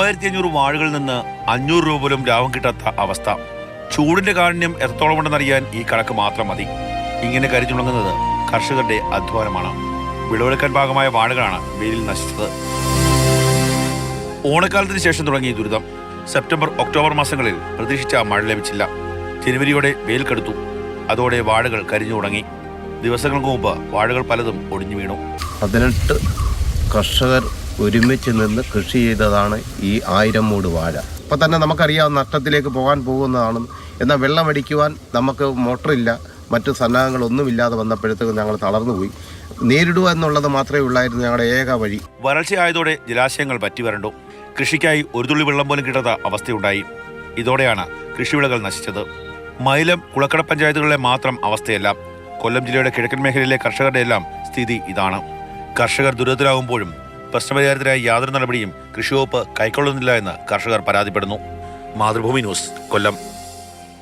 3500 വാഴകളിൽ നിന്ന് 500 രൂപ പോലും ലാഭം കിട്ടാത്ത അവസ്ഥ. ചൂടിന്റെ കാഠിന്യം എത്രത്തോളം ഉണ്ടെന്നറിയാൻ ഈ കണക്ക് മാത്രം മതി. ഇങ്ങനെ കരിഞ്ഞുണങ്ങുന്നത് കർഷകരുടെ അധ്വാനമാണ്. വിളവെടുക്കാൻ പാകമായ വാഴകളാണ് വെയിലിൽ നശിച്ചത്. ഓണക്കാലത്തിന് ശേഷം തുടങ്ങിയ ദുരിതം. സെപ്റ്റംബർ ഒക്ടോബർ മാസങ്ങളിൽ പ്രതീക്ഷിച്ച മഴ ലഭിച്ചില്ല. ജനുവരിയോടെ വെയിൽ കടുത്തു. അതോടെ വാഴകൾ കരിഞ്ഞു തുടങ്ങി. ദിവസങ്ങൾക്ക് മുമ്പ് വാഴകൾ പലതും ഒടിഞ്ഞു വീണു. 18 കർഷകർ ഒരുമിച്ച് നിന്ന് കൃഷി ചെയ്തതാണ് ഈ 1000 മൂട് വാഴ. ഇപ്പം തന്നെ നമുക്കറിയാം നഷ്ടത്തിലേക്ക് പോകാൻ പോകുന്നതാണ്. എന്നാൽ വെള്ളമടിക്കുവാൻ നമുക്ക് മോട്ടറില്ല, മറ്റു സന്നാഹങ്ങളൊന്നുമില്ലാതെ വന്നപ്പോഴത്തേക്കും ഞങ്ങൾ തളർന്നുപോയി. നേരിടുക എന്നുള്ളത് മാത്രമേ ഉള്ളായിരുന്നു ഞങ്ങളുടെ ഏക വഴി. വരൾച്ചയായതോടെ ജലാശയങ്ങൾ പറ്റിവരണ്ടു. കൃഷിക്കായി ഒരു തുള്ളി വെള്ളം പോലും കിട്ടാത്ത അവസ്ഥയുണ്ടായി. ഇതോടെയാണ് കൃഷിവിളകൾ നശിച്ചത്. മൈലം, കുളക്കട പഞ്ചായത്തുകളിലെ മാത്രം അവസ്ഥയല്ല, കൊല്ലം ജില്ലയുടെ കിഴക്കൻ മേഖലയിലെ കർഷകരുടെ എല്ലാം സ്ഥിതി ഇതാണ്. കർഷകർ ദുരിതത്തിലാകുമ്പോഴും പ്രശ്നപരിഹാരത്തിനായി യാതൊരു നടപടിയും കൃഷിവകുപ്പ് കൈക്കൊള്ളുന്നില്ല എന്ന് കർഷകർ പരാതിപ്പെടുന്നു. മാതൃഭൂമി ന്യൂസ്, കൊല്ലം.